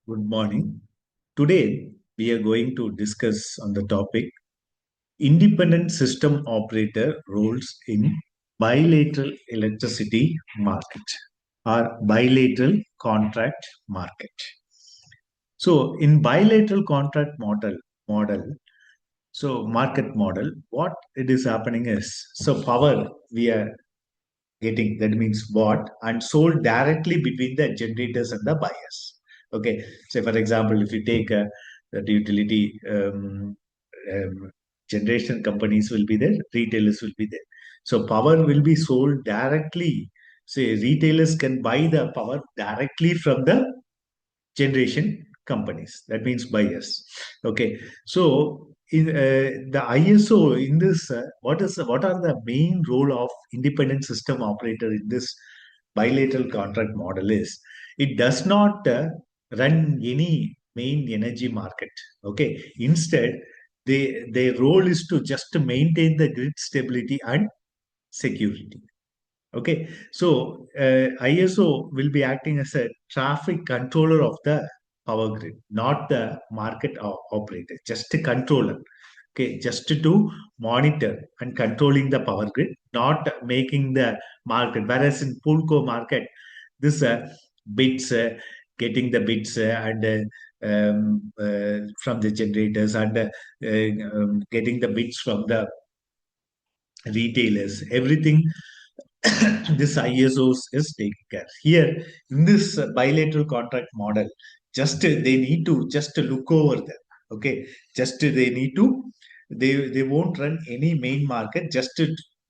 Good morning. Today, we are going to discuss on the topic independent system operator roles in bilateral electricity market or bilateral contract market. So, in bilateral contract model, so market model, what it is happening is power we are getting, that means bought and sold directly between the generators and the buyers. Okay, say for example, if you take the utility um, generation companies will be there, retailers will be there. So power will be sold directly. Say retailers can buy the power directly from the generation companies. That means buyers. Okay, so in the ISO in this, what are the main role of independent system operator in this bilateral contract model is it does not run any main energy market. Okay, instead their role is to just maintain the grid stability and security. Okay, so ISO will be acting as a traffic controller of the power grid, not the market operator, just a controller. Okay, just to monitor and controlling the power grid, not making the market. Whereas in Poolco market, this bits, getting the bits from the generators and getting the bits from the retailers, everything this ISOs is taking care. Here, in this bilateral contract model, just they need to just look over them. Okay, just they need to, they won't run any main market. Just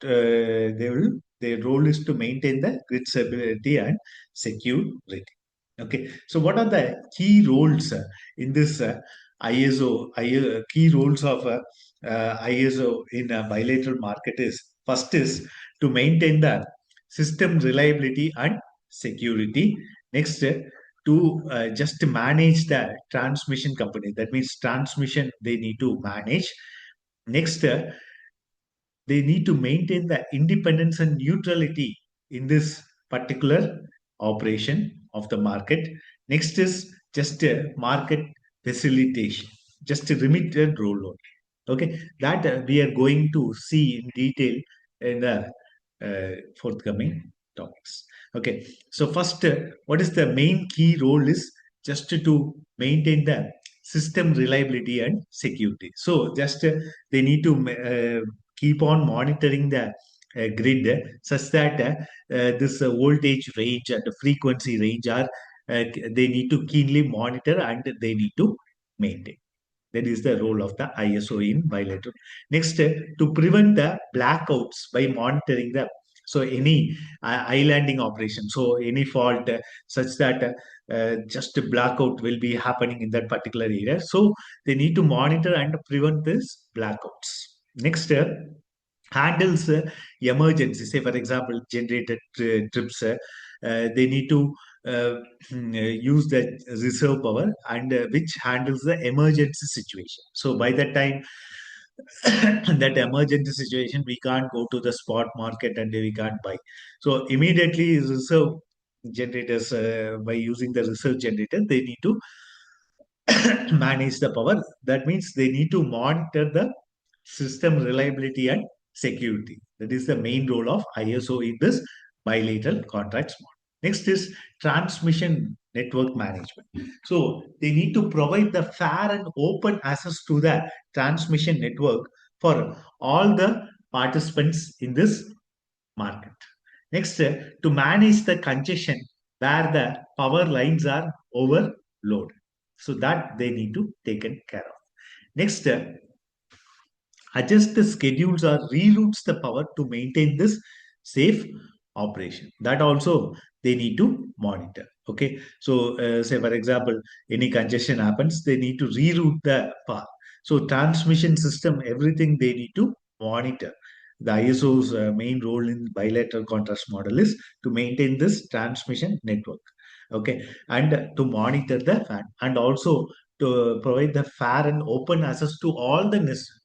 they will, their role is to maintain the grid stability and security. Okay, so what are the key roles in this key roles of ISO in a bilateral market is first is to maintain the system reliability and security. Next, to just manage the transmission company. That means transmission they need to manage. Next, they need to maintain the independence and neutrality in this particular operation of the market. Next is just a market facilitation, just a limited role only. Okay, that we are going to see in detail in the forthcoming topics. Okay, so first, what is the main key role is just to maintain the system reliability and security. So just they need to keep on monitoring the grid such that this voltage range and the frequency range are they need to keenly monitor and they need to maintain. That is the role of the ISO in bilateral. Next, to prevent the blackouts by monitoring the, so any islanding operation, so any fault such that just a blackout will be happening in that particular area. So they need to monitor and prevent this blackouts. Next, handles emergency. Say, for example, generated trips, they need to use the reserve power and which handles the emergency situation. So by that time, that emergency situation, we can't go to the spot market and we can't buy. So immediately reserve generators, by using the reserve generator, they need to manage the power. That means they need to monitor the system reliability and security. That is the main role of ISO in this bilateral contracts model. Next is transmission network management. So they need to provide the fair and open access to the transmission network for all the participants in this market. Next, to manage the congestion where the power lines are overloaded. So that they need to taken care of. Next, adjust the schedules or reroutes the power to maintain this safe operation. That also they need to monitor. Okay, so say for example, any congestion happens, they need to reroute the power. So transmission system, everything they need to monitor. The ISO's main role in bilateral contrast model is to maintain this transmission network. Okay, and to monitor the fan and also to provide the fair and open access to all the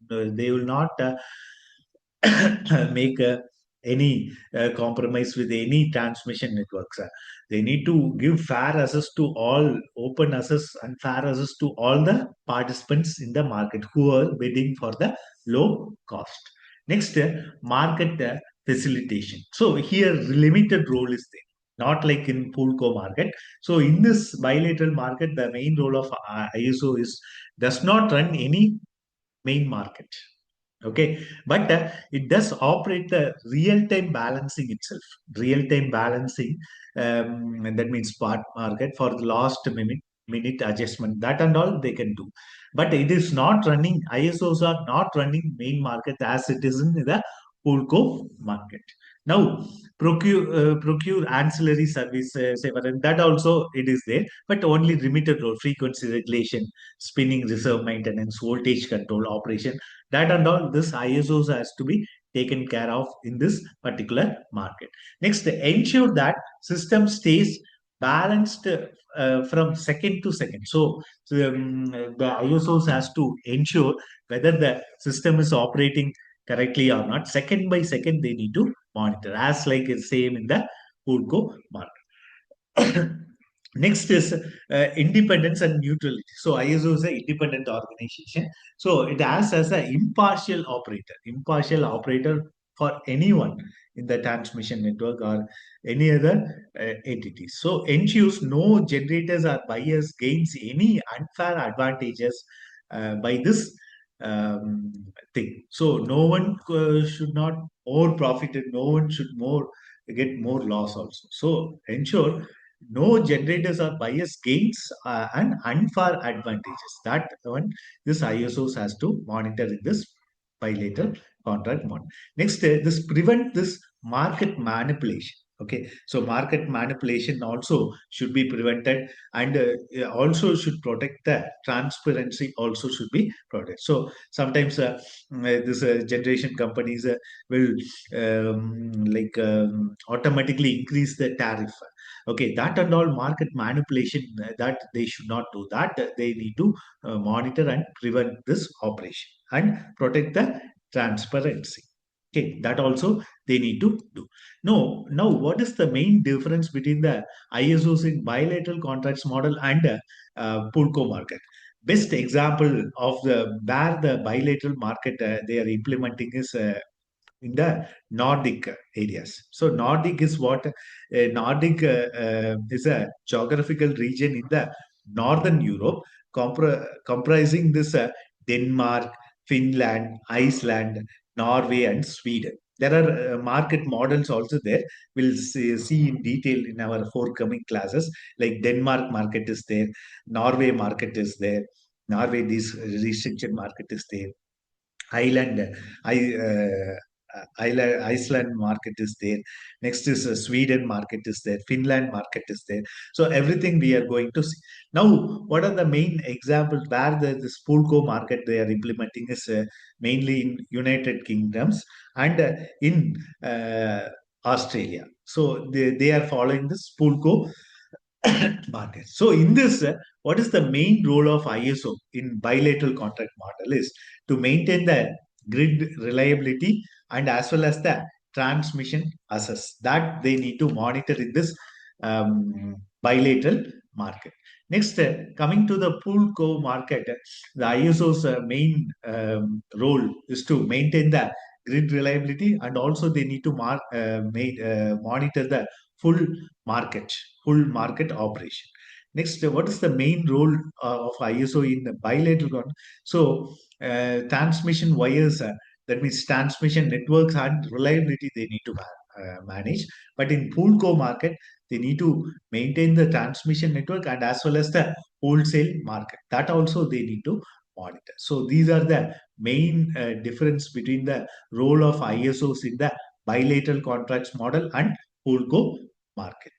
they will not make any compromise with any transmission networks. They need to give fair access to all, open access and fair access to all the participants in the market who are bidding for the low cost. Next, market facilitation. So here limited role is there, not like in pool co market. So in this bilateral market, the main role of ISO is does not run any main market. Okay, but it does operate the real-time balancing itself. Real-time balancing, and that means spot market for the last minute adjustment. That and all they can do, but it is not running. ISOs are not running main market as it is in the Pulco market. Now, procure ancillary services, and that also it is there, but only limited role. Frequency regulation, spinning reserve maintenance, voltage control, operation, that and all this ISOs has to be taken care of in this particular market. Next, ensure that system stays balanced from second to second. The ISOs has to ensure whether the system is operating correctly or not. Second by second, they need to monitor, as like the same in the Pulco market. Next is independence and neutrality. So ISO is an independent organization. So it acts as an impartial operator for anyone in the transmission network or any other entities. So ensures no generators or buyers gains any unfair advantages by this um, thing. So no one should not more profited. No one should more get more loss also. So ensure no generators or bias gains and unfair advantages. That one, this ISOs has to monitor in this bilateral contract model. Next, this prevent this market manipulation. Okay, so market manipulation also should be prevented, and also should protect the transparency. Also should be protected. So sometimes this generation companies will automatically increase the tariff. Okay, that and all market manipulation, that they should not do that. They need to monitor and prevent this operation and protect the transparency. Okay, that also they need to do. Now, what is the main difference between the ISOs in bilateral contracts model and Pulco market? Best example of the where the bilateral market they are implementing is in the Nordic areas. So Nordic is what? Nordic is a geographical region in the northern Europe, comprising this Denmark, Finland, Iceland, Norway, and Sweden. There are market models also there. We'll see in detail in our forthcoming classes. Like Denmark market is there, Norway market is there, Norway this restriction market is there. Ireland, Iceland market is there. Next is Sweden market is there. Finland market is there. So everything we are going to see. Now, what are the main examples where this Pulco market they are implementing is mainly in United Kingdoms and in Australia. So they are following this Pulco market. So in this, what is the main role of ISO in bilateral contract model is to maintain the grid reliability and as well as the transmission access that they need to monitor in this bilateral market. Next, coming to the pool co market, the ISO's main role is to maintain the grid reliability and also they need to monitor the full market, full market operation. Next, what is the main role of ISO in the bilateral contract? So, transmission wires, that means transmission networks and reliability they need to manage. But in Poolco market, they need to maintain the transmission network and as well as the wholesale market. That also they need to monitor. So these are the main difference between the role of ISOs in the bilateral contracts model and Poolco market.